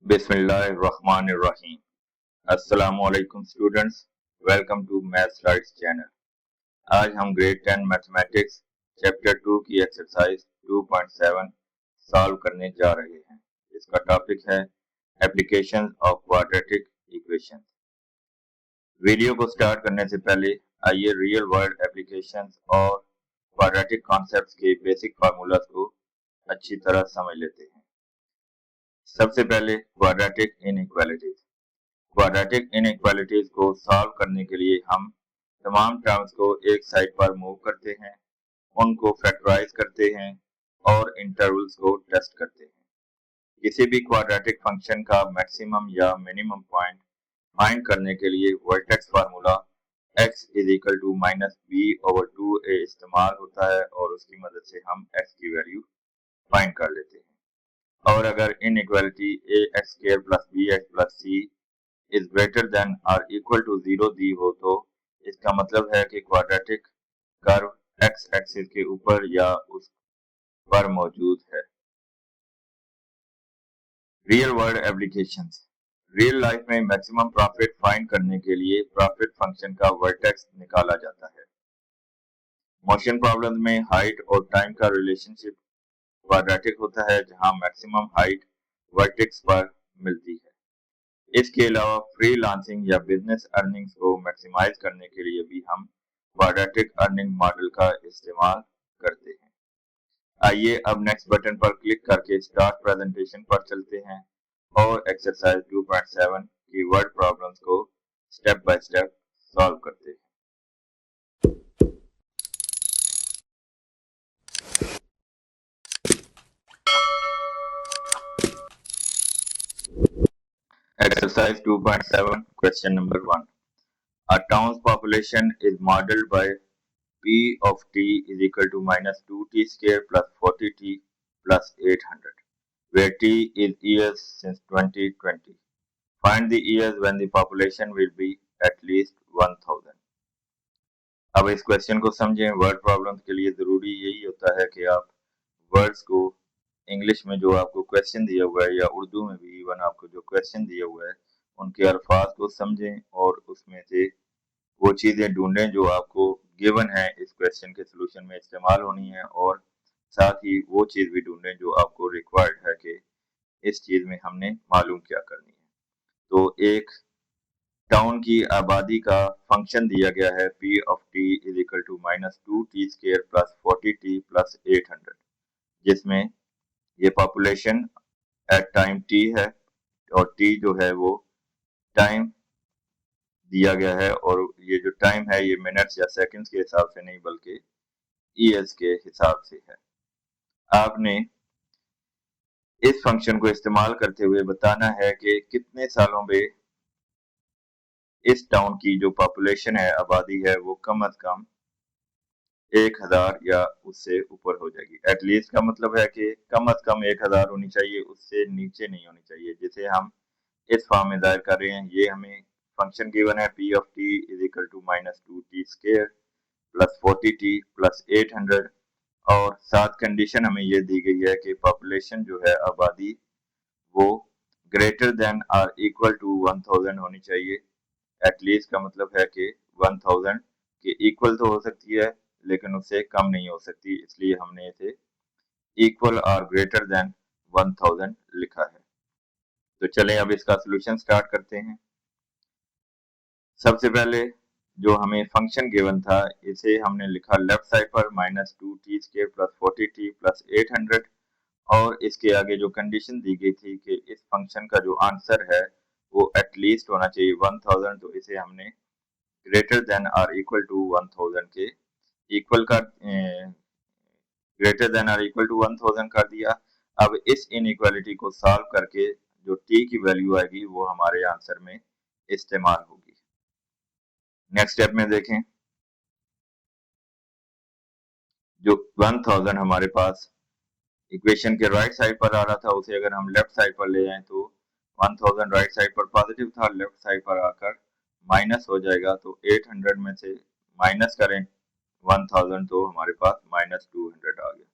बिस्मिल्लाहिर्रहमानिर्रहीम। अस्सलामुअलैकुम students, welcome to math slides channel. आज हम ग्रेड 10 मैथमेटिक्स चैप्टर 2 की एक्सरसाइज 2.7 सॉल्व करने जा रहे हैं। इसका टॉपिक है application of quadratic equation. Video को स्टार्ट करने से पहले आइए रियल वर्ल्ड एप्लीकेशंस और क्वाड्रेटिक कॉन्सेप्ट्स के बेसिक फार्मूलाज को अच्छी तरह समझ लेते हैं। सबसे पहले क्वाड्रेटिक इनइक्वालिटीज। क्वाड्रेटिक इनइक्वालिटीज को सॉल्व करने के लिए हम तमाम टर्म्स को एक साइड पर मूव करते हैं, उनको फैक्टराइज करते हैं और इंटरवल्स को टेस्ट करते हैं। किसी भी क्वाड्रेटिक फंक्शन का मैक्सिमम या मिनिमम पॉइंट फाइंड करने के लिए vertex formula x is equal to minus B over 2a इस्तेमाल होता है और उसकी मदद से हम x की वैल्यू फाइंड कर लेते हैं। और अगर inequality ax square plus bx plus c is greater then or equal to 0 दी हो तो इसका मतलब है कि क्वाड्रेटिक कर्व x एक्सिस के ऊपर या उस पर मौजूद है। Real world applications. Real life में मैक्सिमम प्रॉफिट फाइंड करने के लिए प्रॉफिट फंक्शन का वर्टेक्स निकाला जाता है। मोशन प्रॉब्लम में हाइट और टाइम का रिलेशनशिप क्वाड्रेटिक होता है, जहां मैक्सिमम हाइट वर्टेक्स पर मिलती है। इसके अलावा फ्रीलांसिंग या बिजनेस अर्निंग्स को मैक्सिमाइज करने के लिए भी हम क्वाड्रेटिक अर्निंग मॉडल का इस्तेमाल करते हैं। आइए अब नेक्स्ट बटन पर क्लिक करके स्टार्ट प्रेजेंटेशन पर चलते हैं और एक्सरसाइज 2.7 की वर्ड प्रॉब्लम्स को स्टेप बाय स्टेप सॉल्व करते हैं। Exercise 2.7 question number 1. A town's population is modeled by P of t is equal to minus 2t square plus 40t plus 800, where t is years since 2020. Find the years when the population will be at least 1000. अब इस question को समझें। Word problems के लिए ज़रूरी यही होता है कि आप वर्ड्स को इंग्लिश में जो आपको क्वेश्चन दिया हुआ है या उर्दू में भी इवन आपको जो क्वेश्चन दिया हुआ है उनके अल्फाज को समझें और उसमें से वो चीज़ें ढूंढें जो आपको गिवन है इस क्वेश्चन के सोल्यूशन में इस्तेमाल होनी है, और साथ ही वो चीज़ भी ढूंढें जो आपको रिक्वायर्ड है कि इस चीज़ में हमने मालूम क्या करनी है। तो एक टाउन की आबादी का फंक्शन दिया गया है p of t is equal to minus 2t square plus 40t plus 800, जिसमें ये पॉपुलेशन एट टाइम t है और t जो है वो टाइम दिया गया है, और ये जो टाइम है ये मिनट्स या सेकंड्स के हिसाब से नहीं बल्कि ईयर्स के हिसाब से है। आपने इस फंक्शन को इस्तेमाल करते हुए बताना है कि कितने सालों में इस टाउन की जो पॉपुलेशन है, आबादी है, वो कम अज कम 1000 या उससे ऊपर हो जाएगी। एटलीस्ट का मतलब है कि कम अज कम 1000 होनी चाहिए, उससे नीचे नहीं होनी चाहिए, जिसे हम इस फॉर्म में दायर कर रहे हैं। ये हमें फंक्शन गिवन है p of t is equal to minus 2t square plus 40t plus 800, और साथ कंडीशन हमें ये दी गई है कि पॉपुलेशन जो है, आबादी, वो greater than or equal to 1000 होनी चाहिए। एटलीस्ट का मतलब है कि 1000 के इक्वल तो हो सकती है लेकिन उससे कम नहीं हो सकती, इसलिए हमने इसे इक्वल और ग्रेटर देन 1000 लिखा है। तो चलें अब इसका सोल्यूशन स्टार्ट करते हैं। सबसे पहले जो हमें फंक्शन गिवन था इसे हमने लिखा लेफ्ट साइड पर minus 2t square plus 40t plus 800, और इसके आगे जो कंडीशन दी गई थी कि इस फंक्शन का जो आंसर है वो एटलीस्ट होना चाहिए 1000, तो इसे हमने greater than or equal to 1000 के इक्वल का greater than or equal to 1000 कर दिया। अब इस इनइक्वालिटी को सॉल्व करके जो t की वैल्यू आएगी वो हमारे आंसर में इस्तेमाल होगी। नेक्स्ट स्टेप में देखें, जो 1000 हमारे पास इक्वेशन के राइट साइड पर आ रहा था उसे अगर हम लेफ्ट साइड पर ले जाएं तो 1000 राइट साइड पर पॉजिटिव था, लेफ्ट साइड पर आकर माइनस हो जाएगा। तो 800 में से माइनस करें 1000 तो हमारे पास माइनस 200 आ गया।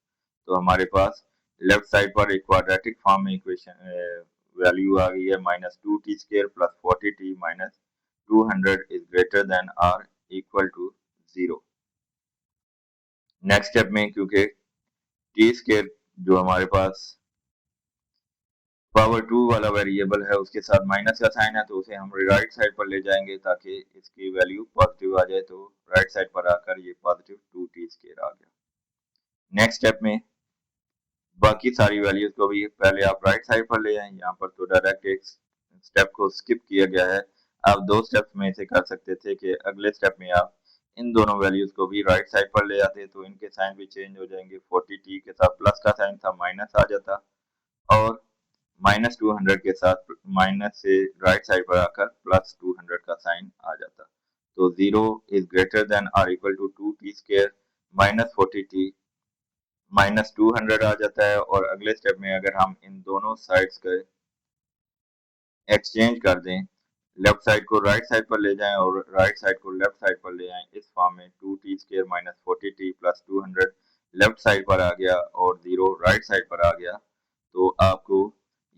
तो हमारे पास लेफ्ट साइड पर एक क्वाड्रेटिक फॉर्म में इक्वेशन वैल्यू आ गई है -2t² plus 40t minus 200 is greater than or equal to 0। Next step में क्योंकि t² जो हमारे पास पावर 2 वाला वेरिएबल है उसके साथ माइनस का साइन है, तो उसे हम राइट साइड पर ले जाएंगे ताकि इसकी वैल्यू पॉजिटिव आ जाए। तो राइट साइड पर आकर ये पॉजिटिव 2t² आ गया। नेक्स्ट स्टेप में बाकी सारी वैल्यूज को भी पहले आप राइट साइड पर ले आए। यहाँ पर तो डायरेक्ट एक स्टेप को स्किप किया गया है। आप दो स्टेप्स में इसे कर सकते थे कि अगले स्टेप में आप इन दोनों वैल्यूज को भी राइट साइड पर ले आते तो इनके साइन भी चेंज हो जाएंगे। 40t के साथ प्लस का साइन था, माइनस आ जाता, और -200 के साथ माइनस से राइट साइड पर आकर +200 का साइन आ जाता। तो 0 is greater than or equal to 2t² -40t -200 आ जाता है। और अगले स्टेप में अगर हम इन दोनों साइड्स का एक्सचेंज कर दें, लेफ्ट साइड को राइट साइड पर ले जाएं और राइट साइड को लेफ्ट साइड पर ले आएं, इस फॉर्म में 2t² -40t plus 200 left side पर आ गया और 0 राइट साइड पर आ गया। तो आपको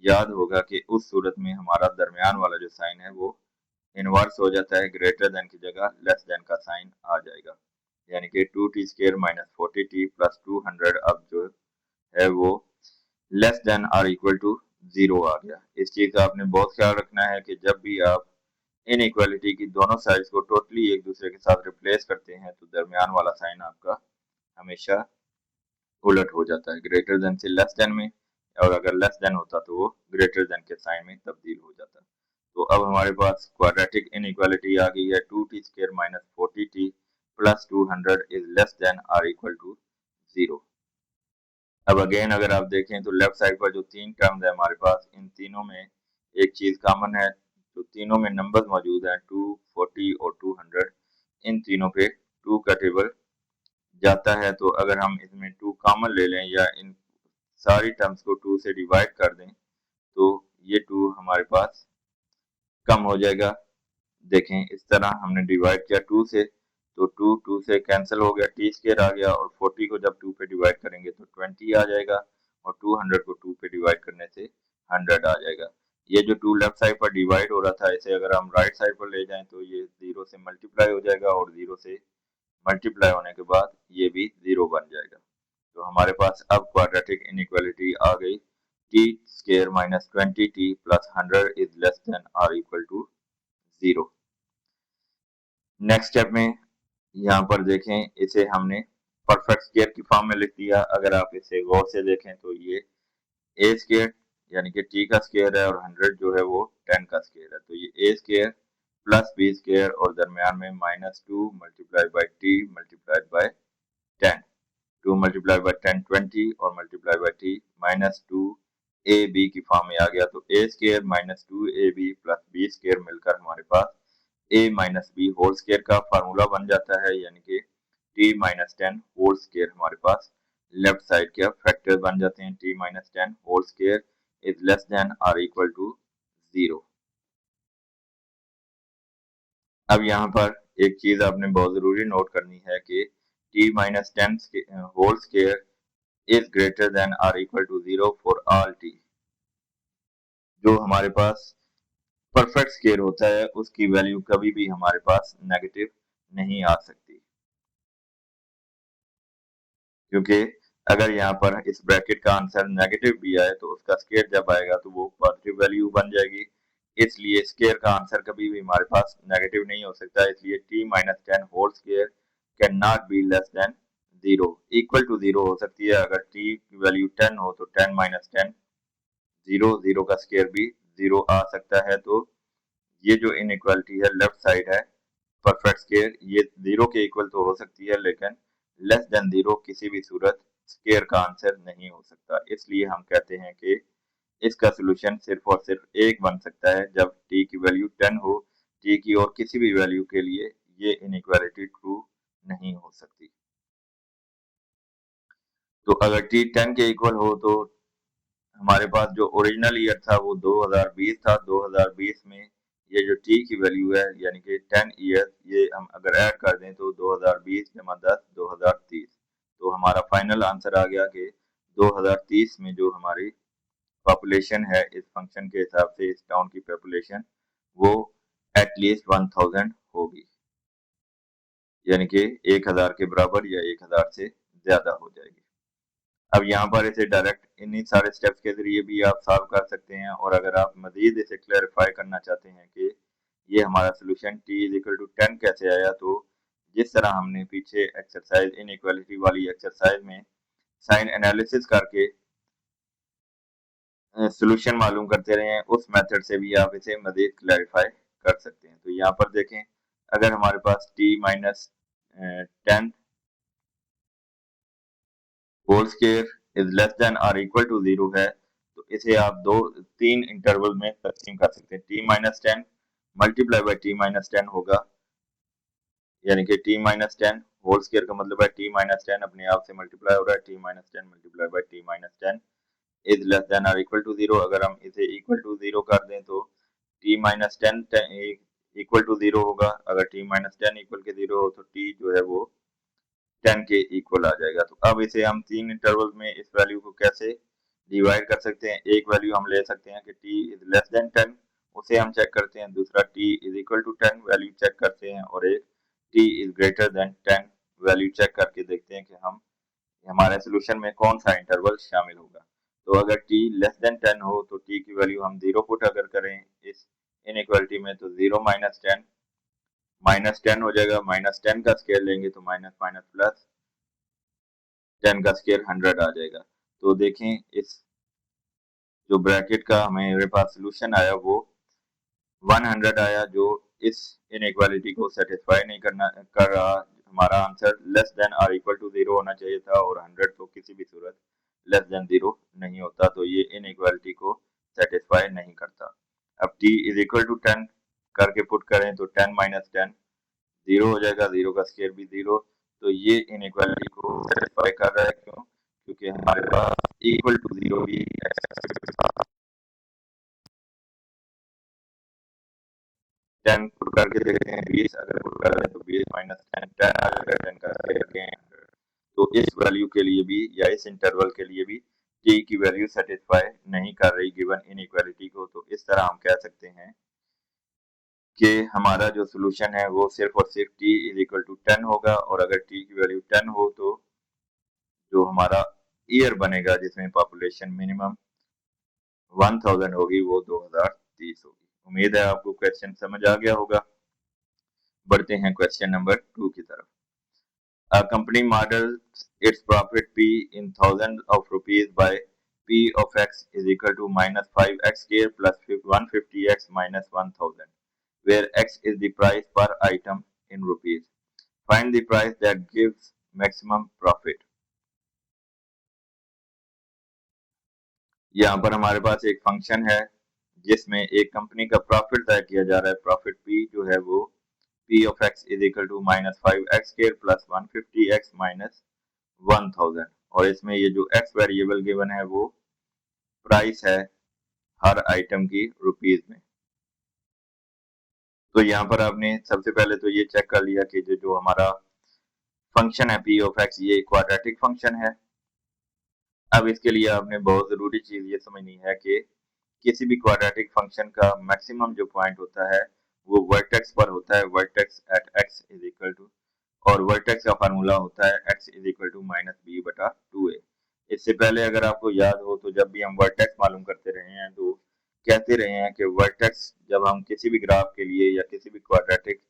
याद होगा कि उस सूरत में हमारा दरमियान वाला जो साइन है वो इनवर्स हो जाता है, ग्रेटर देन की जगह लेस देन का साइन आ जाएगा, यानी कि 2t² -40t प्लस 200 अब जो है वो less than or equal to 0 आ गया। इस चीज का आपने बहुत ख्याल रखना है कि जब भी आप इन इक्वालिटी की दोनों साइड्स को टोटली एक दूसरे के साथ रिप्लेस करते हैं तो दरमियान वाला साइन आपका हमेशा उलट हो जाता है, ग्रेटर देन से लेस देन में, और अगर लेस देन होता तो वो ग्रेटर देन के साइन में तब्दील हो जाता। तो अब हमारे पास क्वाड्रेटिक इनइक्वालिटी आ गई है 2t² -40t plus 200 is less than or equal to 0। अब अगेन अगर आप देखें तो लेफ्ट साइड पर जो तीन टर्म्स है हमारे पास, इन तीनों में एक चीज कॉमन है, तो तीनों में नंबर्स मौजूद हैं 2, 40 और 200। इन तीनों पे 2 का टेबल जाता है। तो अगर हम इसमें 2 कॉमन ले लें या इन सारी टर्म्स को 2 से डिवाइड कर दें तो ये 2 हमारे पास कम हो जाएगा। देखें इस तरह हमने डिवाइड किया 2 से, तो 2 से कैंसिल हो गया, t² आ गया, और 40 को जब 2 पे डिवाइड करेंगे तो 20 आ जाएगा, और 200 को 2 पे डिवाइड करने से 100 आ जाएगा। ये जो 2 लेफ्ट साइड पर डिवाइड हो रहा था, इसे अगर हम राइट साइड पर ले जाएं तो ये 0 से मल्टीप्लाई हो जाएगा, और 0 से मल्टीप्लाई होने के बाद ये भी 0 बन जाएगा। तो हमारे पास अब क्वाड्रेटिक इनइक्वालिटी आ गई t² -20t plus 100 is less than or equal to 0। Next step में यहाँ पर देखें, इसे हमने परफेक्ट स्क्वायर की फॉर्म में लिख दिया। अगर आप इसे गौर से देखें तो ये a² यानी कि t का स्क्वायर है और 100 जो है वो 10 का स्क्वायर है। तो ये a² प्लस b² और दरमियान में -2 multiply by t multiplied by 10, 2 multiply by 10 20 और मल्टीप्लाई बाई t -2ab की फॉर्म में आ गया। तो a² -2ab प्लस b² मिलकर हमारे पास a minus B whole square का फार्मूला बन जाता है, यानी कि t -10 होल स्क्वायर हमारे पास लेफ्ट साइड के फैक्टर बन जाते हैं। t -10 whole square is less than or equal to 0। अब यहाँ पर एक चीज आपने बहुत जरूरी नोट करनी है कि t -10 whole square is greater than or equal to 0 for all t। जो हमारे पास परफेक्ट स्क्वायर होता है उसकी वैल्यू कभी भी हमारे पास नेगेटिव नहीं आ सकती, क्योंकि अगर यहाँ पर इस ब्रैकेट का आंसर नेगेटिव भी आए तो उसका स्क्वायर जब आएगा तो वो पॉजिटिव वैल्यू बन जाएगी। इसलिए स्क्वायर का आंसर कभी भी हमारे पास नेगेटिव नहीं हो सकता। इसलिए t -10 whole square can not be less than 0, equal to 0 हो सकती है। अगर t की वैल्यू 10 हो तो 10 -10 0, 0 का स्क्वायर भी 0 आ सकता है। तो ये जो इनइक्वालिटी है लेफ्ट साइड है परफेक्ट स्क्वायर, ये 0 के इक्वल तो हो सकती है लेकिन लेस देन 0 किसी भी सूरत स्क्वायर का आंसर नहीं हो सकता। इसलिए हम कहते हैं कि इसका सोल्यूशन सिर्फ और सिर्फ एक बन सकता है जब t की वैल्यू 10 हो। t की और किसी भी वैल्यू के लिए ये इनइक्वालिटी ट्रू नहीं हो सकती। तो अगर t 10 के इक्वल हो तो हमारे पास जो ओरिजिनल ईयर था वो 2020 था। 2020 में ये जो t की वैल्यू है यानी कि 10 ईयर, ये हम अगर ऐड कर दें तो 2020 जमा 10 2030, तो हमारा फाइनल आंसर आ गया कि 2030 में जो हमारी पॉपुलेशन है इस फंक्शन के हिसाब से, इस टाउन की पॉपुलेशन वो एटलीस्ट 1000 होगी, यानी कि 1000 के बराबर या 1000 से ज्यादा हो जाएगी। अब यहाँ पर इसे डायरेक्ट इन्हीं सारे स्टेप्स के जरिए भी आप सॉल्व कर सकते हैं, और अगर आप मजीद इसे क्लैरिफाई करना चाहते हैं कि ये हमारा solution t is equal to 10 कैसे आया, तो जिस तरह हमने पीछे एक्सरसाइज इनइक्वालिटी वाली एक्सरसाइज में साइन एनालिसिस करके सोल्यूशन मालूम करते रहे हैं, उस मेथड से भी आप इसे मजीद क्लैरिफाई कर सकते हैं। तो यहाँ पर देखें, अगर हमारे पास t माइनस 10 whole square is less than or equal to 0 है, तो इसे आप तीन इंटरवल में तकसीम कर सकते हैं। t माइनस 10 मल्टीप्लाई बाई t माइनस 10 होगा, यानी कि t माइनस 10 होल स्क्वायर का मतलब है t माइनस 10 अपने आप से मल्टीप्लाई हो रहा है, t माइनस 10 मल्टीप्लाई बाई t माइनस 10 is less than or equal to 0। अगर हम इसे इक्वल टू 0 कर दें तो t माइनस 10 इक्वल टू 0 होगा। अगर t माइनस 10 इक्वल के 0 हो तो t जो है वो 10 के इक्वल आ जाएगा। तो अब इसे हम तीन इंटरवल में इस वैल्यू को कैसे डिवाइड कर सकते हैं। एक वैल्यू हम ले सकते हैं कि t इज लेस देन 10, उसे हम चेक करते हैं। दूसरा t is equal to 10 value check करते हैं, और एक t is greater than 10 value check करके देखते हैं कि हम हमारे सोल्यूशन में कौन सा इंटरवल शामिल होगा। तो अगर t लेस देन 10 हो तो t की वैल्यू हम 0 पुट अगर करें इस इनइक्वालिटी में, तो 0 माइनस 10 माइनस 10 हो जाएगा। माइनस 10 का स्केयर लेंगे तो माइनस माइनस प्लस 10 का स्केयर 100 आ जाएगा। तो देखें, इस जो ब्रैकेट का हमारे पास सोल्यूशन आया वो 100 आया, जो इस इनइक्वालिटी को सेटिस्फाई नहीं कर रहा। हमारा answer less than or equal to 0 होना चाहिए था, और 100 तो किसी भी सूरत लेस देन 0 नहीं होता, तो ये इनइक्वालिटी को सेटिस्फाई नहीं करता। अब t इज इक्वल टू 10 करके पुट करें तो 10 माइनस 10 0 हो जाएगा, 0 का स्केयर भी 0। तो ये इनइक्वालिटी को सेटिस्फाई कर रहा है। क्यों? क्योंकि हमारे पास इक्वल टू 0 भी 10 पुट करके देखते हैं, 20 अगर पुट कर रहे हैं तो 20 माइनस 10 10 आ जाएगा, 10 का स्केयर अगेन। तो इस वैल्यू के लिए भी या इस इंटरवल के लिए भी t की वैल्यू सेटिस्फाई नहीं कर रही गिवन इनइक्वालिटी को। तो इस तरह हम कह सकते हैं कि हमारा जो सोल्यूशन है वो सिर्फ और सिर्फ t इज इक्वल टू 10 होगा, और अगर t की वैल्यू 10 हो तो जो हमारा ईयर बनेगा जिसमें पॉपुलेशन मिनिमम 1000 होगी वो 2030 होगी। उम्मीद है आपको क्वेश्चन समझ आ गया होगा। बढ़ते हैं क्वेश्चन नंबर 2 की तरफ। A company models its profit P in thousands of rupees by P of X is equal to minus 5x square plus 150x minus 1000, where X is the price per item in rupees. Find the price that gives maximum profit. यहाँ पर हमारे पास एक function है जिसमें एक company का profit तय किया जा रहा है। प्रॉफिट P जो है वो P of X is equal to minus 5x square plus 150x minus 1000, और इसमें ये जो x वेरिएबल गिवन है वो प्राइस है हर आइटम की रुपीज में। तो यहाँ पर आपने सबसे पहले तो ये चेक कर लिया कि जो हमारा फंक्शन है P of X ये क्वाड्रेटिक फंक्शन है। अब इसके लिए आपने बहुत जरूरी चीज ये समझनी है कि किसी भी क्वाड्रेटिक फंक्शन का मैक्सिमम जो पॉइंट होता है वो वर्टेक्स पर होता है, vertex at x is equal to, और वर्टेक्स का फार्मूला होता है x is equal to minus B बटा 2a। इससे पहले अगर आपको याद हो तो जब भी हम वर्टेक्स मालूम करते रहे हैं तो कहते रहे हैं कि वर्टेक्स जब हम किसी भी ग्राफ के लिए या किसी भी क्वाड्रेटिक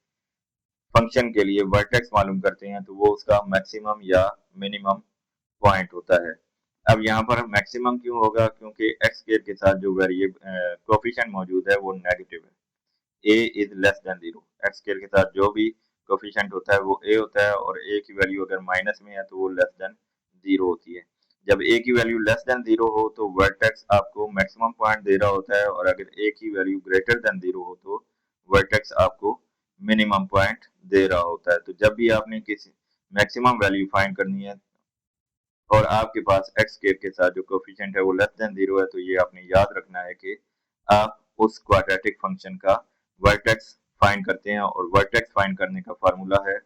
फंक्शन के लिए वर्टेक्स मालूम करते हैं तो वो उसका मैक्सिमम या मिनिमम पॉइंट होता है। अब यहाँ पर मैक्सिमम क्यों होगा? क्योंकि एक्स स्क्वायर के साथ जो वेरिएबल कोफिशिएंट मौजूद है वो नेगेटिव है। a is less than 0, x square के साथ जो भी कोफिशिएंट होता है वो a होता है, और a की वैल्यू अगर माइनस में है तो वो लेस देन 0 होती है। जब a की वैल्यू लेस देन 0 हो तो वर्टेक्स आपको मैक्सिमम पॉइंट दे रहा होता है, और अगर a की वैल्यू ग्रेटर देन 0 हो तो वर्टेक्स आपको मिनिमम पॉइंट दे रहा होता है। तो जब भी आपने किसी मैक्सिमम वैल्यू फाइंड करनी है और आपके पास एक्स स्क्वायर के साथ जो कोफिशिएंट है वो लेस देन 0 है, तो ये आपने याद रखना है कि आप उस क्वाड्रेटिक फंक्शन का वर्टेक्स फाइंड करते हैं, और वर्टेक्स फाइंड करने का फार्मूला है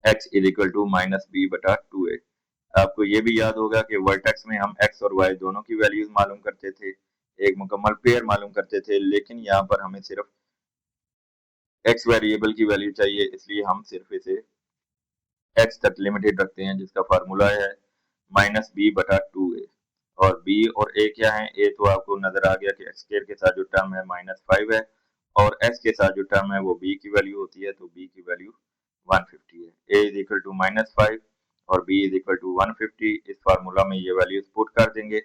x is equal to minus B बटा 2a। आपको ये भी याद होगा कि वर्टेक्स में हम एक्स और वाई दोनों की वैल्यूज मालूम करते थे, एक मुकम्मल पेयर मालूम करते थे, लेकिन यहाँ पर हमें सिर्फ एक्स वेरिएबल की वैल्यू चाहिए, इसलिए हम सिर्फ इसे एक्स तक लिमिटेड रखते हैं, जिसका फार्मूला है -b/2a। और b और a क्या है? a तो आपको नजर आ गया कि एक्स स्क्वायर के साथ जो टर्म है -5 है, और x के साथ जो टर्म है वो b की वैल्यू होती है, तो b की वैल्यू 150 है। a इज इक्वल टू -5 और b इज इक्वल टू 150। इस फार्मूला में ये वैल्यूज पुट कर देंगे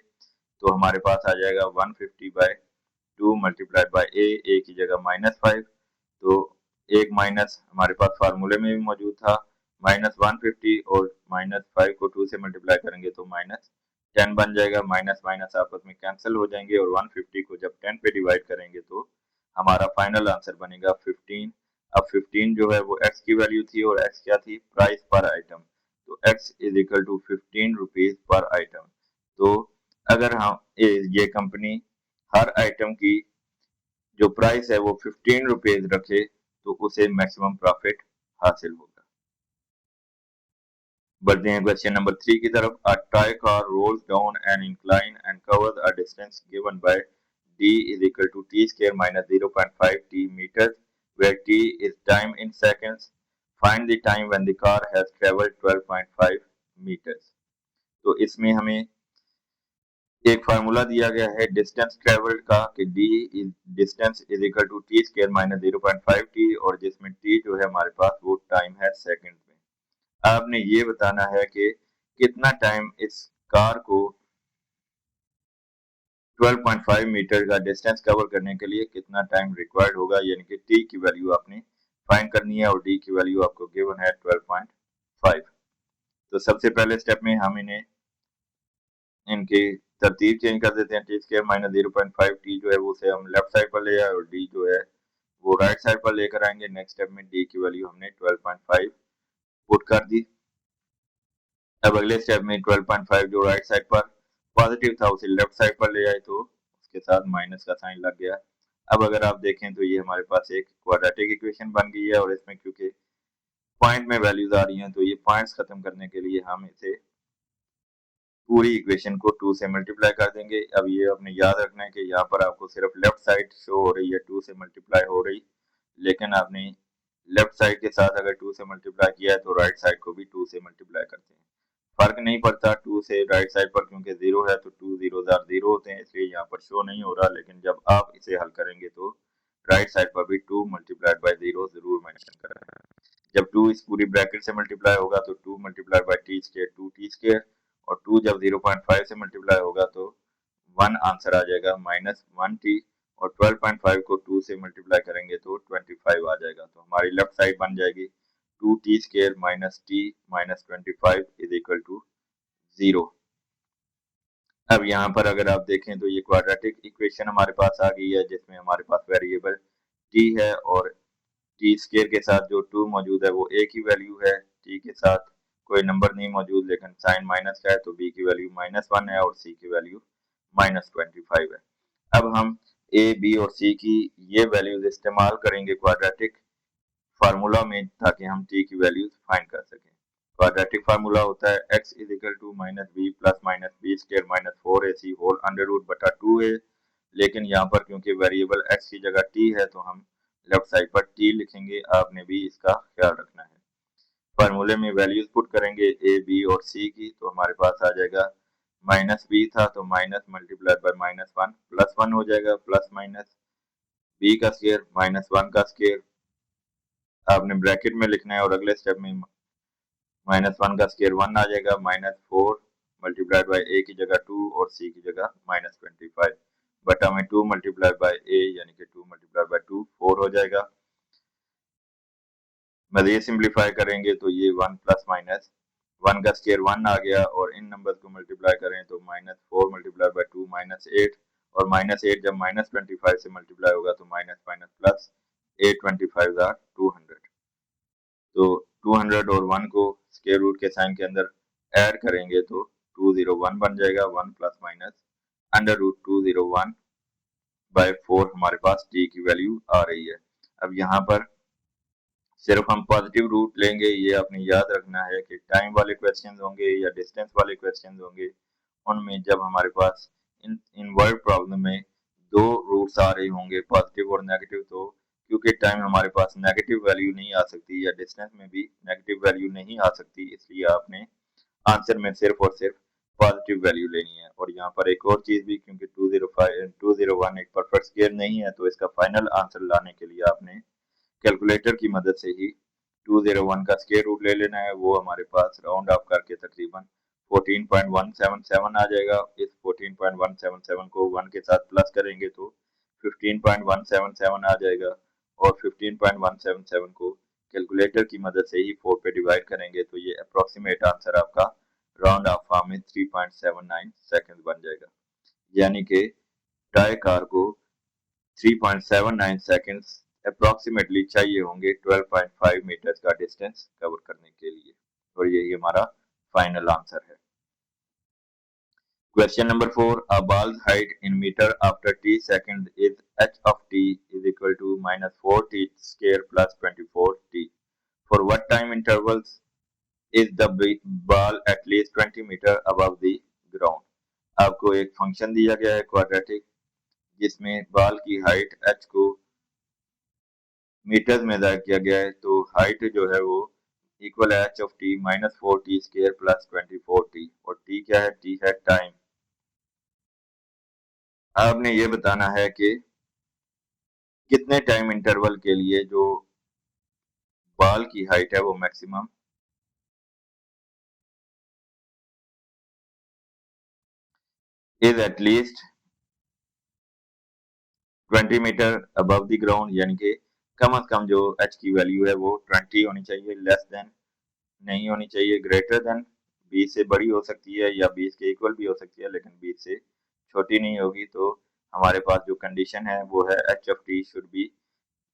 तो हमारे पास आ जाएगा 150/2 मल्टीप्लाइड बाई a की जगह -5, तो एक माइनस हमारे पास फार्मूले में भी मौजूद था -150, और -5 को 2 से मल्टीप्लाई करेंगे तो -10 बन जाएगा। माइनस माइनस आपस में कैंसिल हो जाएंगे, और 150 को जब 10 पे डिवाइड करेंगे तो हमारा फाइनल आंसर बनेगा 15। अब 15 जो है वो x की वैल्यू थी, और x क्या थी? प्राइस पर आइटम। तो x is equal to 15 rupees per item. तो अगर हम ये कंपनी हर आइटम की जो प्राइस है वो 15 रुपीज रखे तो उसे मैक्सिमम प्रॉफिट हासिल होगा। बढ़ते हैं क्वेश्चन नंबर 3 की तरफ। A toy car rolls down an incline and covers a distance given by d is equal to t square minus 0.5 t meters, where t is time in seconds. Find the time when the car has traveled 12.5 meters. तो इसमें हमें एक formula दिया गया है distance travelled का कि d is distance is equal to T square minus 0.5 T, और जिसमें t जो है हमारे पास वो टाइम है सेकंड में। आपने ये बताना है कि कितना टाइम इस कार को 12.5 मीटर का डिस्टेंस कवर करने के लिए कितना टाइम रिक्वायर्ड होगा, यानी कि t की वैल्यू आपने फाइंड करनी है, और d की वैल्यू आपको गिवन है 12.5। तो सबसे पहले स्टेप में हम इनकी तरतीब चेंज कर देते हैं। टी स्क्वायर माइनस 0.5 टी जो है वो उसे हम लेफ्ट साइड पर ले आए, और डी जो है वो राइट साइड पर लेकर आएंगे। नेक्स्ट स्टेप में डी की वैल्यू हमने 12.5 पुट कर दी। अब अगले स्टेप में 12.5 जो राइट साइड पर पॉजिटिव था उसे लेफ्ट साइड पर ले आए, तो उसके साथ माइनस का साइन लग गया। अब अगर आप देखें तो ये हमारे पास एक क्वाड्रेटिक इक्वेशन बन गई है, और इसमें क्योंकि पॉइंट में वैल्यूज आ रही हैं तो ये पॉइंट्स खत्म करने के लिए हम इसे पूरी इक्वेशन को 2 से मल्टीप्लाई कर देंगे। अब ये आपने याद रखना है कि यहाँ पर आपको सिर्फ लेफ्ट साइड शो हो रही है 2 से मल्टीप्लाई हो रही, लेकिन आपने लेफ्ट साइड के साथ अगर 2 से मल्टीप्लाई किया है तो राइट साइड को भी 2 से मल्टीप्लाई करते हैं। फर्क नहीं पड़ता 2 से राइट साइड पर, क्योंकि जीरो है तो 2 जीरो आर जीरो होते हैं, इसलिए यहाँ पर शो नहीं हो रहा। लेकिन जब आप इसे हल करेंगे तो राइट साइड पर भी 2 मल्टीप्लाइड बाई जीरो जरूर मेंशन करें। जब 2 इस पूरी ब्रैकेट से मल्टीप्लाई होगा तो 2 multiply by T square 2 T square, और 2 जब 0.5 से मल्टीप्लाई होगा तो 1 आंसर आ जाएगा -1t, और 12.5 को 2 से मल्टीप्लाई करेंगे तो 25 आ जाएगा। तो हमारी लेफ्ट साइड बन जाएगी 2t square minus t minus 25 is equal to 0। अब यहाँ पर अगर आप देखें तो ये क्वाड्रेटिक इक्वेशन हमारे पास आ गई है, जिसमें हमारे पास वेरिएबल t है, और टी स्केयर के साथ जो 2 मौजूद है वो a की वैल्यू है, t के साथ कोई नंबर नहीं मौजूद लेकिन साइन माइनस का है, तो b की वैल्यू -1 है, और c की वैल्यू -25 है। अब हम a b और c की ये वैल्यूज इस्तेमाल करेंगे क्वाड्रेटिक फार्मूला में, ताकि हम t की वैल्यूज फाइंड कर सकें। क्वाड्रेटिक फार्मूला होता है x is equal to -b plus -b square minus 4ac whole under root बटा 2a, लेकिन यहाँ पर क्योंकि वेरिएबल x की जगह t है तो हम लेफ्ट साइड पर t लिखेंगे। आपने भी इसका ख्याल रखना है। फार्मूले में वैल्यूज पुट करेंगे a b और c की, तो हमारे पास आ जाएगा -b था तो माइनस मल्टीप्लाई बाय -1 प्लस 1 हो जाएगा, प्लस माइनस b का स्क्वायर -1 का स्क्वायर आपने ब्रैकेट में लिखना है, और अगले स्टेप में -1 का स्क्वायर 1 आ जाएगा, -4 मल्टीप्लाइड बाय a की जगह 2 और c की जगह -25 बटा में 2 मल्टीप्लाइड बाय a यानी कि 2 मल्टीप्लाइड बाय 2 4 हो जाएगा। मजीद सिंप्लीफाई करेंगे तो ये 1 प्लस माइनस 1 का स्क्वायर 1 आ गया, और इन नंबर्स को मल्टीप्लाई करें तो -4 मल्टीप्लाई बाय 2 -8, और -8 जब -25 से मल्टीप्लाई होगा तो माइनस माइनस प्लस 825 आर 200। तो 200 और 1 को स्क्वायर रूट के साइन के अंदर ऐड करेंगे तो 201 बन जाएगा। 1 plus minus under root 201 by 4 हमारे पास t की वैल्यू आ रही है। अब यहाँ पर सिर्फ हम पॉजिटिव रूट लेंगे, ये आपने याद रखना है कि टाइम वाले क्वेश्चंस होंगे या डिस्टेंस वाले क्वेश्चंस होंगे, उनमें जब हमारे पास इन वर्ड प्रॉब्लम में दो रूट्स आ रहे होंगे पॉजिटिव और नेगेटिव, तो क्योंकि टाइम हमारे पास नेगेटिव वैल्यू नहीं आ सकती या डिस्टेंस में भी नेगेटिव वैल्यू नहीं आ सकती, इसलिए आपने आंसर में सिर्फ और सिर्फ पॉजिटिव वैल्यू लेनी है। और यहाँ पर एक और चीज भी, क्योंकि 201 एक परफेक्ट स्केयर नहीं है, तो इसका फाइनल आंसर लाने के लिए आपने कैलकुलेटर की मदद से ही 201 का स्केयर रूट ले लेना है। वो हमारे पास राउंड ऑफ करके तकरीबन 14.177 आ जाएगा। इस 14.177 को 1 के साथ प्लस करेंगे तो 15.177 आ जाएगा, और 15.177 को कैलकुलेटर की मदद से ही 4 पे डिवाइड करेंगे तो ये अप्रोक्सीमेट आंसर आपका राउंड ऑफ फॉर्म में 3.79 सेकंड बन जाएगा। यानी कि टाई कार को 3.79 सेकंड्स अप्रोक्सीमेटली चाहिए होंगे 12.5 मीटर्स का डिस्टेंस कवर करने के लिए, और यही हमारा फाइनल आंसर है। Question number 4. A ball's height in meter after t seconds is h of t is equal to minus 4t square plus 24t. For what time intervals is the ball at least 20 meter above the ground? आपको एक function दिया गया है quadratic, जिसमें ball की height h को metres में ज़ाहिर किया गया है, तो हाइट जो है वो इक्वल है h of t minus 4t square plus 24t, और t क्या है? t है टाइम। आपने ये बताना है कि कितने टाइम इंटरवल के लिए जो बॉल की हाइट है वो maximum is at least 20 metre above the ground, यानी कि कम से कम जो h की वैल्यू है वो 20 होनी चाहिए, लेस देन नहीं होनी चाहिए, ग्रेटर देन 20 से बड़ी हो सकती है या 20 के इक्वल भी हो सकती है, लेकिन 20 से छोटी नहीं होगी। तो हमारे पास जो कंडीशन है वो है h of t should be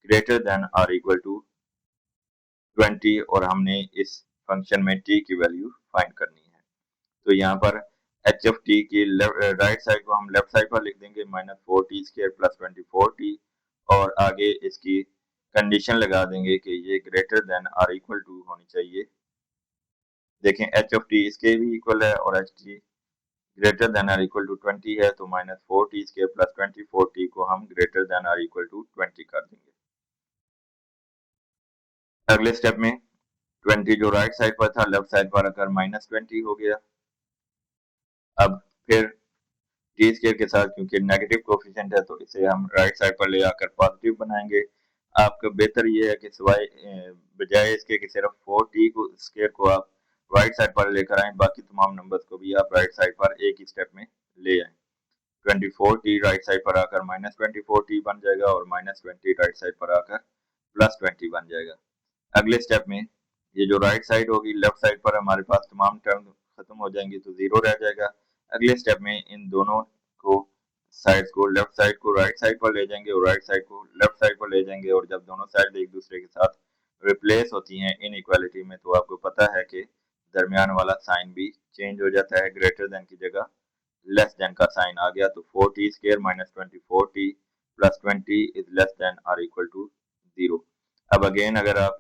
greater than or equal to 20, और हमने इस फंक्शन में t की वैल्यू फाइंड करनी है। तो यहाँ पर एच एफ टी की राइट साइड को हम लेफ्ट साइड पर लिख देंगे minus 4t square plus 24t, और आगे इसकी कंडीशन लगा देंगे कि ये greater than or equal to होनी चाहिए। देखें एच ऑफ टी इसके भी इक्वल है और H T greater than or equal to 20 है, तो minus 4t square plus 24t को हम greater than or equal to 20 कर देंगे। अगले स्टेप में 20 जो राइट साइड पर था लेफ्ट साइड पर आकर माइनस 20 हो गया। अब फिर टी स्केयर के साथ क्योंकि नेगेटिव कोफिशिएंट है तो इसे हम राइट साइड पर ले आकर पॉजिटिव बनाएंगे। आपका बेहतर ये है कि सिवाय बजाय इसके कि सिर्फ 4t को स्केयर को आप राइट साइड पर लेकर आए, बाकी तमाम नंबर्स को भी आप राइट साइड पर एक ही स्टेप में ले आए। 24t राइट साइड पर आकर माइनस 24t बन जाएगा, और माइनस 20 राइट साइड पर आकर प्लस 20 बन जाएगा। अगले स्टेप में ये जो राइट साइड होगी लेफ्ट साइड पर हमारे पास तमाम टर्म खत्म हो जाएंगी तो जीरो रह जाएगा। अगले स्टेप में इन दोनों को साइड को लेफ्ट साइड को राइट साइड पर ले जाएंगे और राइट साइड को लेफ्ट साइड पर ले जाएंगे, और जब दोनों साइड एक दूसरे के साथ रिप्लेस होती हैं इन इक्वालिटी में तो आपको पता है कि दरमियान वाला साइन भी चेंज हो जाता है, ग्रेटर देन की जगह लेस देन का साइन आ गया, तो 4t square minus 24t plus 20 is less than or equal to 0। अब अगेन अगर आप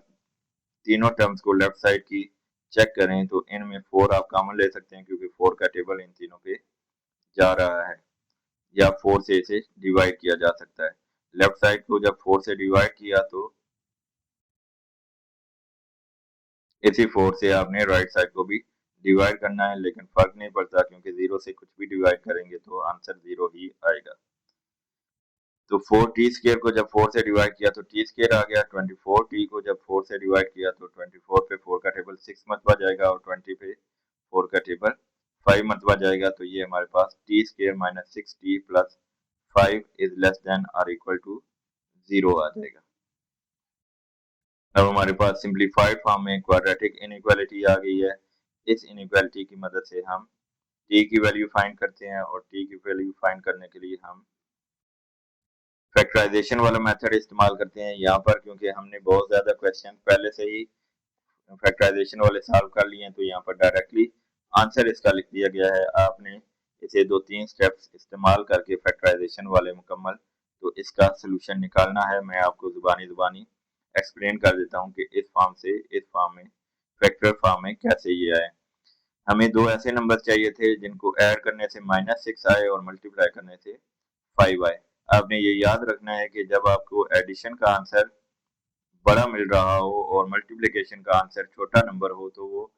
तीनों टर्म्स को लेफ्ट साइड की चेक करें तो इनमें 4 आप कॉमन ले सकते हैं, क्योंकि 4 का टेबल इन तीनों पे जा रहा है, या 4 से इसे डिवाइड किया जा सकता है। लेफ्ट साइड को जब 4 से डिवाइड किया तो इसी 4 से आपने राइट साइड को भी डिवाइड करना है, लेकिन फर्क नहीं पड़ता क्योंकि 0 से कुछ भी डिवाइड करेंगे तो आंसर 0 ही आएगा। तो 4t स्क्वायर को जब 4 से डिवाइड किया तो t स्क्वायर आ गया, 24t को जब 4 से डिवाइड किया तो 24 पे 4 का टेबल 6 मरतबा जाएगा, और 20 पे 4 का टेबल 5 मरतबा जाएगा, तो ये हमारे पास t square minus 6t plus 5 is less than or equal to 0 आ जाएगा। अब हमारे पास सिंप्लीफाइड फॉर्म में क्वाड्रेटिक इनइक्वालिटी आ गई है। इस इनइक्वालिटी की मदद से हम t की वैल्यू फाइंड करते हैं, और t की वैल्यू फाइंड करने के लिए हम फैक्टराइजेशन वाला मेथड इस्तेमाल करते हैं यहाँ पर, क्योंकि हमने बहुत ज्यादा क्वेश्चन पहले से ही फैक्टराइजेशन वाले सॉल्व कर लिए हैं, तो यहाँ पर डायरेक्टली आंसर इसका लिख दिया गया है। आपने इसे 2-3 स्टेप्स इस्तेमाल करके फैक्टराइजेशन वाले मुकम्मल तो इसका सोल्यूशन निकालना है। मैं आपको जुबानी एक्सप्लेन कर देता हूँ कि इस फॉर्म से इस फॉर्म में फैक्टर फॉर्म में कैसे ये आए। हमें दो ऐसे नंबर चाहिए थे जिनको ऐड करने से -6 आए और मल्टीप्लाई करने से 5 आए। आपने ये याद रखना है कि जब आपको एडिशन का आंसर बड़ा मिल रहा हो और मल्टीप्लिकेशन का आंसर छोटा नंबर हो तो वो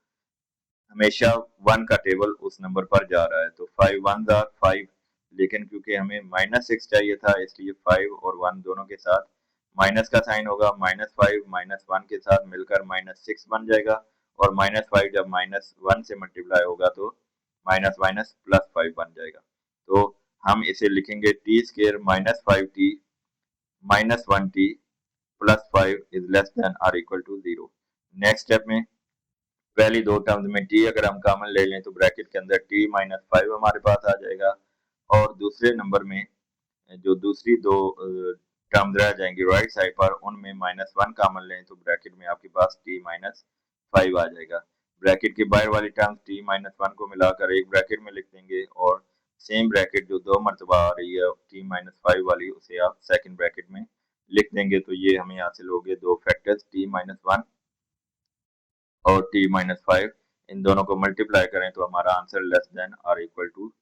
हमेशा 1 का टेबल उस नंबर पर जा रहा है। तो 5 1 आर 5, लेकिन क्योंकि हमें -6 चाहिए था इसलिए 5 और 1 दोनों के साथ माइनस का साइन होगा, -5 -1 के साथ मिलकर -6 बन जाएगा और -5 जब -1 से मल्टीप्लाई होगा तो माइनस माइनस +5 बन जाएगा। तो हम इसे लिखेंगे T square -5t -1t +5 is less than or equal to 0। Next step में पहली दो टर्म्स में t अगर हम कॉमन ले लें तो ब्रैकेट के अंदर t -5 हमारे पास आ जाएगा और दूसरे नंबर में जो दूसरी दो टर्म्स रह जाएंगी राइट साइड पर उनमें -1 कॉमन लें तो ब्रैकेट में आपके पास t -5 आ जाएगा। ब्रैकेट के बाहर वाली टर्म्स t -1 को मिलाकर एक ब्रैकेट में लिख देंगे और सेम ब्रैकेट जो दो मरतबा आ रही है t -5 वाली उसे आप सेकंड ब्रैकेट में लिख देंगे। तो ये हमें हासिल हो गए दो फैक्टर्स t -1 और t -5। इन दोनों को मल्टीप्लाई करें तो हमारा answer less than or equal to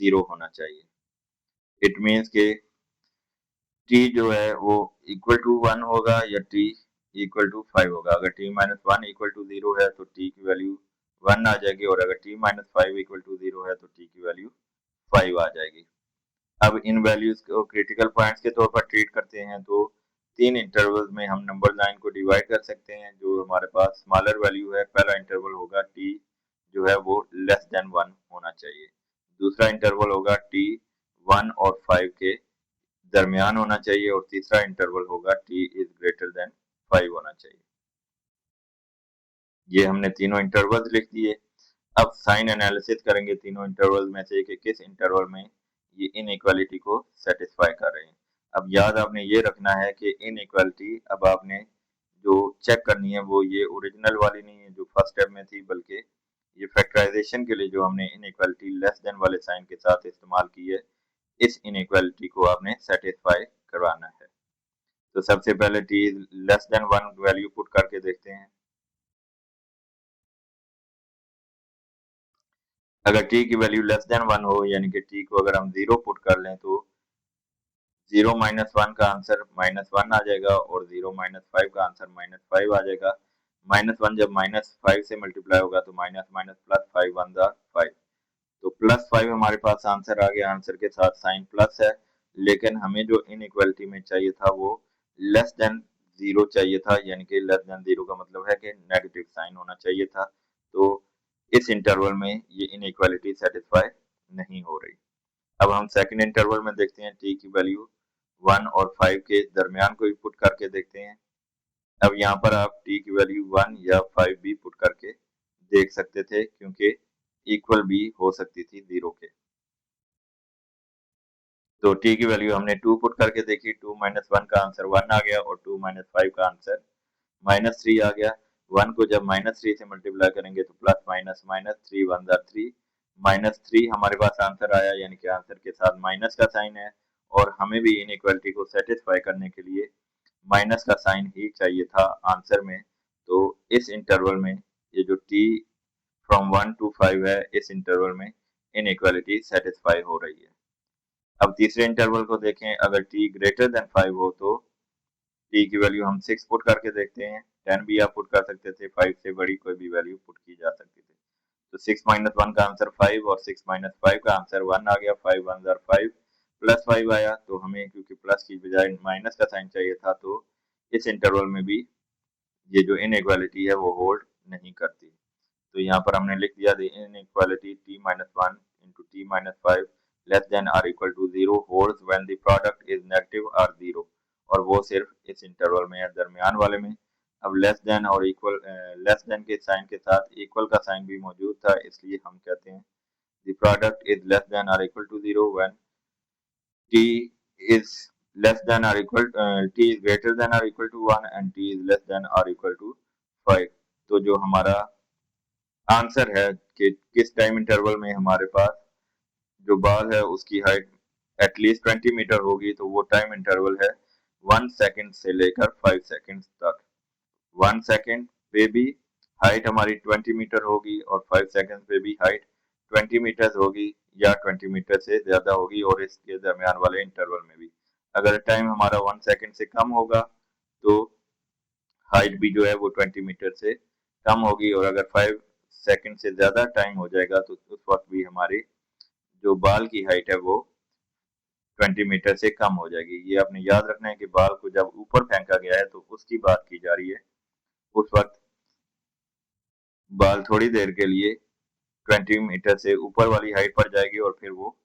0 होना चाहिए। इट मीन्स के t जो है वो इक्वल टू 1 होगा या t इक्वल टू 5 होगा। अगर t -1 इक्वल टू 0 है तो t की वैल्यू 1 आ जाएगी और अगर t -5 इक्वल टू 0 है तो t की वैल्यू 5 आ जाएगी। अब इन वैल्यूज को क्रिटिकल पॉइंट्स के तौर पर ट्रीट करते हैं तो तीन इंटरवल्स में हम नंबर लाइन को डिवाइड कर सकते हैं। जो हमारे पास स्मॉलर वैल्यू है पहला इंटरवल होगा t जो है वो लेस देन 1 होना चाहिए। दूसरा इंटरवल होगा t 1 और 5 के दरमियान होना चाहिए और तीसरा इंटरवल होगा t इज ग्रेटर देन 5 होना चाहिए। ये हमने तीनों इंटरवल्स लिख दिए। अब साइन एनालिसिस करेंगे तीनों इंटरवल में से कि किस इंटरवल में ये इनइक्वालिटी को सेटिस्फाई कर रहे हैं। अब याद आपने ये रखना है कि इनइक्वालिटी अब आपने जो चेक करनी है वो ये ओरिजिनल वाली नहीं है जो फर्स्ट स्टेप में थी, बल्कि ये फैक्टराइजेशन के लिए जो हमने इनइक्वालिटी लेस देन वाले साइन के साथ इस्तेमाल की है इस इनइक्वालिटी को आपने सेटिस्फाई करवाना है। तो सबसे पहले t less than 1 value put करके देखते हैं। अगर t की वैल्यू लेस देन 1 हो यानी कि t को अगर हम 0 पुट कर लें तो 0 -1 का आंसर -1 आ जाएगा और 0 -5 का आंसर -5 आ जाएगा। -1 जब -5 से मल्टीप्लाई होगा तो माइनस माइनस +5 1 जा 5, तो +5 हमारे पास आंसर आ गया। आंसर के साथ साइन प्लस है, लेकिन हमें जो इनइक्वालिटी में चाहिए था वो लेस देन 0 चाहिए था, यानी कि लेस देन 0 का मतलब है कि नेगेटिव साइन होना चाहिए था। तो इस इंटरवल में ये इनइक्वालिटी सेटिस्फाई नहीं हो रही। अब हम सेकंड इंटरवल में देखते हैं t की वैल्यू 1 और 5 के दरमियान को भी पुट करके देखते हैं। अब यहाँ पर आप t की वैल्यू 1 या 5 भी पुट करके देख सकते थे क्योंकि इक्वल भी हो सकती थी 0 के। तो t की वैल्यू हमने 2 पुट करके देखी, 2 -1 का आंसर 1 आ गया और 2 -5 का आंसर -3 आ गया। 1 को जब -3 से मल्टीप्लाई करेंगे तो प्लस माइनस माइनस 3 1 जा 3, -3 हमारे पास आंसर आया, यानी कि आंसर के साथ माइनस का साइन है और हमें भी इनइक्वालिटी को सेटिस्फाई करने के लिए माइनस का साइन ही चाहिए था आंसर में। तो इस इंटरवल में ये जो t फ्रॉम 1 to 5 है इस इंटरवल में इनइक्वालिटी सेटिस्फाई हो रही है। अब तीसरे इंटरवल को देखें, अगर t ग्रेटर देन 5 हो तो t की वैल्यू हम 6 पुट करके देखते हैं। 10 भी आप पुट कर सकते थे, 5 से बड़ी कोई भी वैल्यू पुट की जा सकती थी। तो 6 -1 का आंसर 5 और 6 -5 का आंसर 1 आ गया। 5 1 जा 5 +5 आया, तो हमें क्योंकि प्लस की बजाय माइनस का साइन चाहिए था तो इस इंटरवल में भी ये जो इनइक्वालिटी है वो होल्ड नहीं करती। तो यहाँ पर हमने लिख दिया the inequality t -1 into t -5 less than or equal to 0 holds when the product is negative or 0, और वो सिर्फ इस इंटरवल में है, दरमियान वाले में। अब less than or equal, less than के साइन के साथ इक्वल का साइन भी मौजूद था, इसलिए हम कहते हैं the product is less than or equal to 0 when t is less than or equal t is greater than or equal to 1 and t is less than or equal to 5। तो जो हमारा आंसर है कि किस time interval में हमारे पास जो ball है उसकी हाइट एटलीस्ट 20 मीटर होगी, तो वो टाइम इंटरवल है 1 सेकंड से लेकर 5 सेकंड तक। 1 सेकंड पे भी हाइट हमारी 20 मीटर होगी और 5 सेकंड पे भी हाइट 20 मीटर होगी या 20 मीटर से ज्यादा होगी, और इसके दरमियान वाले इंटरवल में भी। अगर टाइम हमारा 1 सेकंड से कम होगा तो हाइट भी जो है वो 20 मीटर से कम होगी, और अगर 5 सेकंड से ज्यादा टाइम हो जाएगा तो उस वक्त भी हमारी जो बाल की हाइट है वो 20 मीटर से कम हो जाएगी। ये आपने याद रखना है कि बाल को जब ऊपर फेंका गया है तो उसकी बात की जा रही है। उस वक्त बाल थोड़ी देर के लिए 20 मीटर से ऊपर वाली हाइट पर जाएगी और फिर वो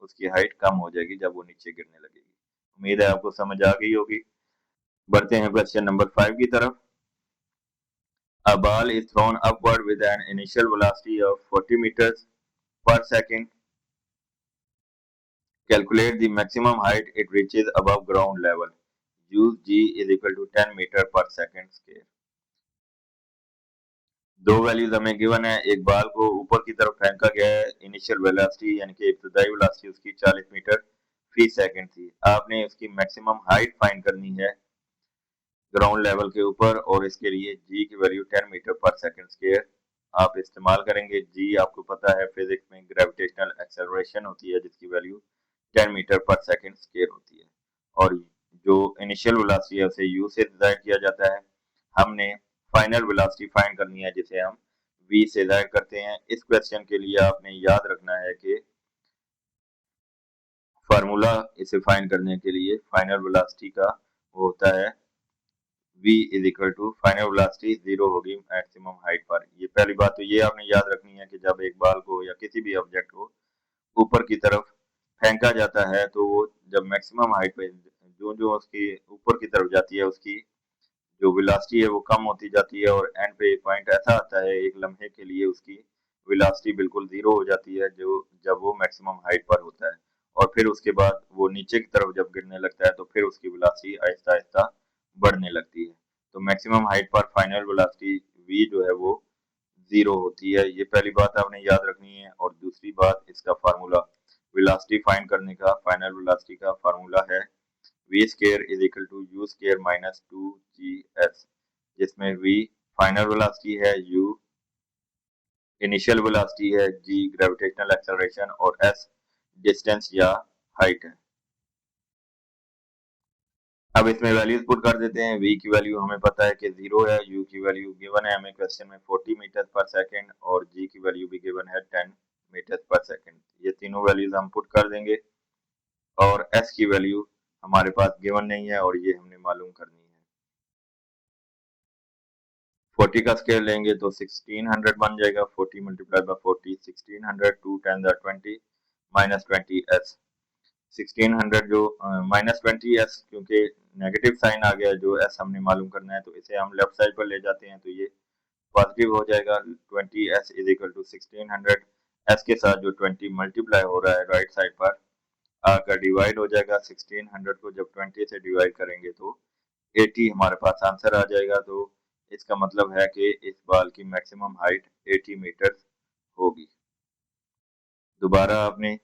उसकी हाइट कम हो जाएगी जब वो नीचे गिरने लगेगी। उम्मीद है आपको समझ आ गई होगी। बढ़ते हैं क्वेश्चन नंबर 5 की तरफ। A ball is thrown upward with an initial velocity of 40 meters per second. Calculate the maximum height it reaches above ground level. Use g is equal to 10 meter per second square. दो values हमें given है। एक बाल को ऊपर की तरफ फेंका गया है, इनिशियल वेलोसिटी यानी कि इब्तदाई वेलोसिटी उसकी 40 मीटर फी सेकंड थी। आपने उसकी मैक्सिमम हाइट फाइंड करनी है ग्राउंड लेवल के ऊपर, और इसके लिए g की वैल्यू 10 मीटर पर सेकंड स्क्वायर आप इस्तेमाल करेंगे। g आपको पता है फिजिक्स में ग्रेविटेशनल एक्सेलरेशन होती है जिसकी वैल्यू 10 मीटर पर सेकंड स्क्वायर होती है, और जो इनिशियल वेलोसिटी है उसे u से डिवाइड किया जाता है। हमने फाइनल वेलोसिटी फाइंड करनी है जिसे हम v से डिवाइड करते हैं। इस क्वेश्चन के लिए आपने याद रखना है कि फार्मूला इसे फाइंड करने के लिए फाइनल वेलोसिटी का वो होता है v is equal to final velocity zero होगी मैक्सिमम हाइट पर। ये पहली बात तो ये आपने याद रखनी है कि जब एक बाल को या किसी भी ऑब्जेक्ट को ऊपर की तरफ फेंका जाता है तो वो जब मैक्सिमम हाइट पे जो जो उसकी ऊपर की तरफ जाती है उसकी जो वेलोसिटी है वो कम होती जाती है, और एंड पे एक पॉइंट ऐसा आता है एक लम्हे के लिए उसकी वेलोसिटी बिल्कुल जीरो हो जाती है जो जब वो मैक्सिमम हाइट पर होता है, और फिर उसके बाद वो नीचे की तरफ जब गिरने लगता है तो फिर उसकी वेलोसिटी आहिस्ता आहिस्ता बढ़ने लगती है। तो मैक्सिमम हाइट पर फाइनल वेलोसिटी v जो है वो जीरो होती है। ये पहली बात आपने याद रखनी है। और दूसरी बात, इसका फार्मूला वेलोसिटी फाइंड करने का फाइनल वेलोसिटी का फार्मूला है v square is equal to u square minus 2gs, जिसमें v फाइनल वेलोसिटी है, u इनिशियल वेलोसिटी है, g ग्रेविटेशनल एक्सेलरेशन और s डिस्टेंस या हाइट है। अब इसमें वैल्यूज पुट कर देते हैं। v की वैल्यू हमें पता है कि 0 है, u की वैल्यू गिवन है हमें क्वेश्चन में 40 मीटर पर सेकंड, और g की वैल्यू भी गिवन है 10 मीटर पर सेकंड। ये तीनों वैल्यूज हम पुट कर देंगे, और s की वैल्यू हमारे पास गिवन नहीं है और ये हमने मालूम करनी है। 40 का स्केयर लेंगे तो 1600 बन जाएगा। 40 मल्टीप्लाई बाय 40 1600, 2 10 20 माइनस 20s। 1600 जो माइनस 20s, क्योंकि नेगेटिव साइन आ गया जो s हमने मालूम करना है तो इसे हम लेफ्ट साइड पर ले जाते हैं तो ये पॉजिटिव हो जाएगा। 20s is equal to 1600, s के साथ जो 20 मल्टीप्लाई हो रहा है राइट साइड पर आकर डिवाइड हो जाएगा। 1600 को जब 20 से डिवाइड करेंगे तो 80 हमारे पास आंसर आ जाएगा। तो इसका मतलब है कि इस बाल की मैक्सिमम हाइट 80 मीटर होगी। दोबारा आपने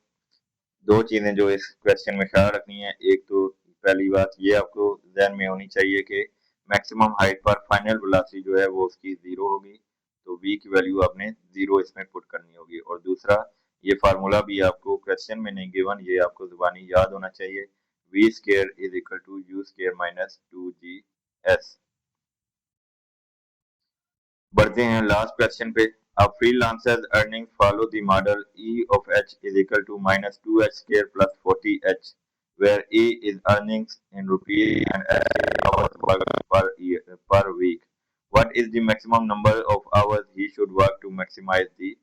दो चीजें जो इस क्वेश्चन में ख्याल रखनी है। एक तो पहली बात ये आपको ध्यान में होनी चाहिए कि मैक्सिमम हाइट पर फाइनल वेलोसिटी जो है वो उसकी जीरो होगी, तो v की वैल्यू आपने जीरो इसमें पुट करनी होगी। और दूसरा, ये फार्मूला भी आपको क्वेश्चन में नहीं गिवन, ये आपको जुबानी याद होना चाहिए। v square is equal to u square minus 2gs। बढ़ते हैं लास्ट क्वेश्चन पे। A freelancer's earnings follow the model E of H is equal to minus 2H square plus 40H, where E is earnings in rupees and H is hours worked per week. What is the maximum number of hours he should work to maximize the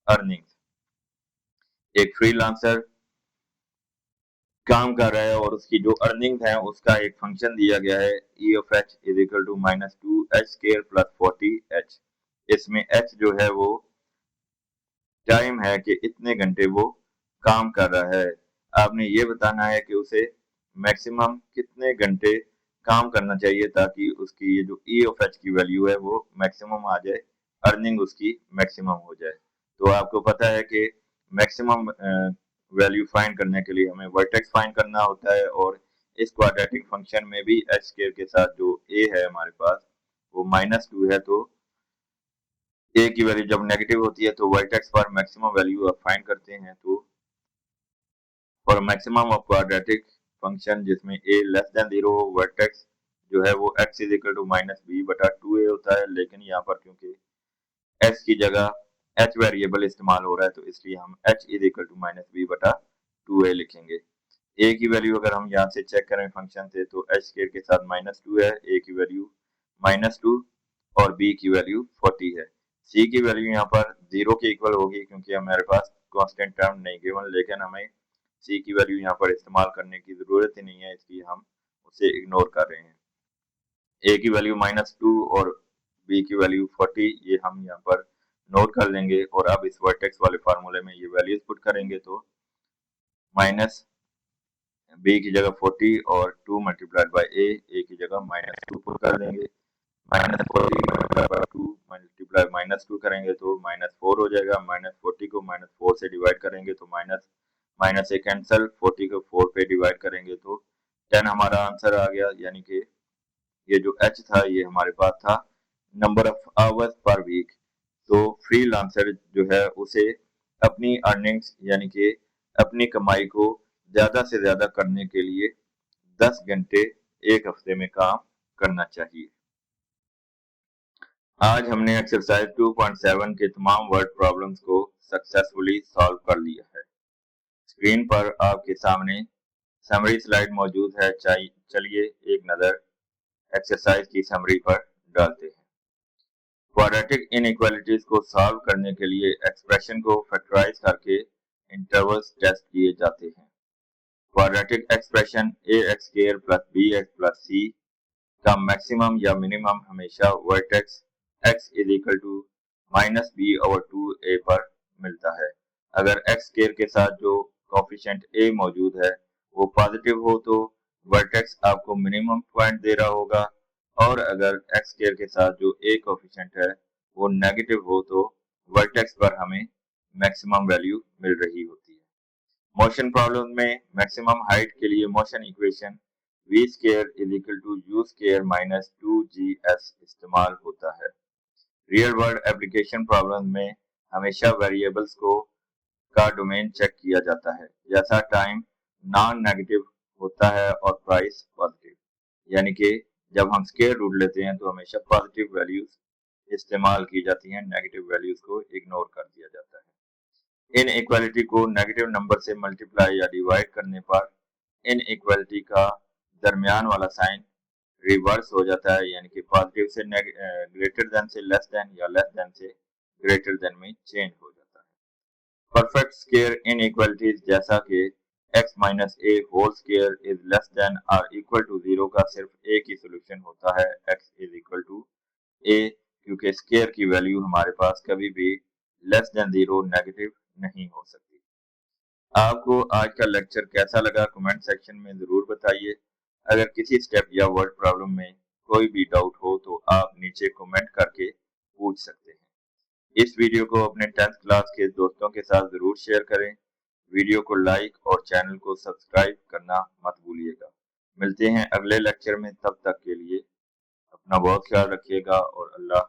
earnings? एक freelancer काम कर रहा है और उसकी जो earning है उसका एक फंक्शन दिया गया है E of H is equal to minus 2H square plus 40H। इसमें H जो है वो टाइम है कि इतने घंटे वो काम कर रहा है। आपने ये बताना है कि उसे मैक्सिमम कितने घंटे काम करना चाहिए ताकि उसकी ये जो ई ऑफ एच की वैल्यू है वो मैक्सिमम आ जाए, अर्निंग उसकी मैक्सिमम हो जाए। तो आपको पता है कि मैक्सिमम वैल्यू फाइंड करने के लिए हमें वर्टेक्स फाइंड करना होता है, और इस क्वाड्रेटिक फंक्शन में भी एच स्क्वायर के साथ जो ए है हमारे पास वो -2 है, तो ए की वैल्यू जब नेगेटिव होती है तो वर्टेक्स पर मैक्सिमम वैल्यू आप फाइंड करते हैं। तो for maximum of quadratic function जिसमें ए लेस देन 0 वर्टेक्स जो है वो x is equal to -b/2a होता है, लेकिन यहाँ पर क्योंकि s की जगह h वेरिएबल इस्तेमाल हो रहा है तो इसलिए हम h is equal to -b/2a लिखेंगे। a की वैल्यू अगर हम यहाँ से चेक करें फंक्शन से तो h स्क्वायर के साथ -2 है, a की वैल्यू -2 और b की वैल्यू 40 है। c की वैल्यू यहाँ पर 0 के इक्वल होगी क्योंकि हमारे पास कांस्टेंट टर्म नहीं गिवन, लेकिन हमें c की वैल्यू यहाँ पर इस्तेमाल करने की जरूरत ही नहीं है, इसलिए हम उसे इग्नोर कर रहे हैं। a की वैल्यू -2 और b की वैल्यू 40 ये हम यहाँ पर नोट कर लेंगे और अब इस वर्टेक्स वाले फार्मूले में ये वैल्यूज पुट करेंगे तो माइनस b की जगह 40 और 2 मल्टीप्लाइड बाय a की जगह -2 पुट कर देंगे। -40 मल्टीप्लाइड बाय 2 मल्टीप्लाई -2 करेंगे तो -4 हो जाएगा। -40 को -4 से डिवाइड करेंगे तो माइनस से कैंसिल, 40 को 4 पे डिवाइड करेंगे तो 10 हमारा आंसर आ गया। यानी कि ये जो h था ये हमारे पास था number of hours per week. तो फ्रीलांसर जो है उसे अपनी अर्निंग्स यानी कि अपनी कमाई को ज्यादा से ज्यादा करने के लिए 10 घंटे एक हफ्ते में काम करना चाहिए। आज हमने एक्सरसाइज 2.7 के तमाम वर्ड प्रॉब्लम्स को सक्सेसफुली सॉल्व कर लिया है। स्क्रीन पर आपके सामने समरी स्लाइड मौजूद है, चलिए एक नजर एक्सरसाइज की समरी पर डालते हैं। क्वाड्रेटिक इनइक्वालिटीज को सॉल्व करने के लिए एक्सप्रेशन को फैक्टराइज करके इंटरवल्स टेस्ट किए जाते हैं। Quadratic expression ax² + bx + c का मैक्सिमम या मिनिमम हमेशा vertex x is equal to -b/2a पर मिलता है। अगर x² के साथ जो कोफिशिएंट a मौजूद है वो पॉजिटिव हो तो वर्टेक्स आपको मिनिमम पॉइंट दे रहा होगा, और अगर x² के साथ जो a कोफिशिएंट है वो नेगेटिव हो तो वर्टेक्स पर हमें मैक्सिमम वैल्यू मिल रही होती है। मोशन प्रॉब्लम में मैक्सिमम हाइट के लिए motion equation v² is equal to u² - 2gs इस्तेमाल होता है। रियल वर्ल्ड एप्लीकेशन प्रॉब्लम में हमेशा वेरिएबल्स का डोमेन चेक किया जाता है, जैसा टाइम नॉन नेगेटिव होता है और प्राइस पॉजिटिव। यानी कि जब हम स्क्वायर रूट लेते हैं तो हमेशा पॉजिटिव वैल्यूज इस्तेमाल की जाती हैं, नेगेटिव वैल्यूज को इग्नोर कर दिया जाता है। इन इक्वालिटी को नेगेटिव नंबर से मल्टीप्लाई या डिवाइड करने पर इन इक्वालिटी का दरमियान वाला साइन रिवर्स हो जाता है, यानी कि पॉजिटिव से ग्रेटर देन से लेस देन या लेस देन से ग्रेटर देन में चेंज हो जाता है। परफेक्ट स्क्वायर इनइक्वालिटीज जैसा कि x - a whole square is less than or equal to 0 का सिर्फ एक ही सोल्यूशन होता है, x is equal to a, क्योंकि स्क्वायर की वैल्यू हमारे पास कभी भी लेस देन 0 नेगेटिव नहीं हो सकती। आपको आज का लेक्चर कैसा लगा कमेंट सेक्शन में जरूर बताइए। अगर किसी स्टेप या वर्ड प्रॉब्लम में कोई भी डाउट हो तो आप नीचे कमेंट करके पूछ सकते हैं। इस वीडियो को अपने 10th क्लास के दोस्तों के साथ जरूर शेयर करें। वीडियो को लाइक और चैनल को सब्सक्राइब करना मत भूलिएगा। मिलते हैं अगले लेक्चर में, तब तक के लिए अपना बहुत ख्याल रखिएगा और अल्लाह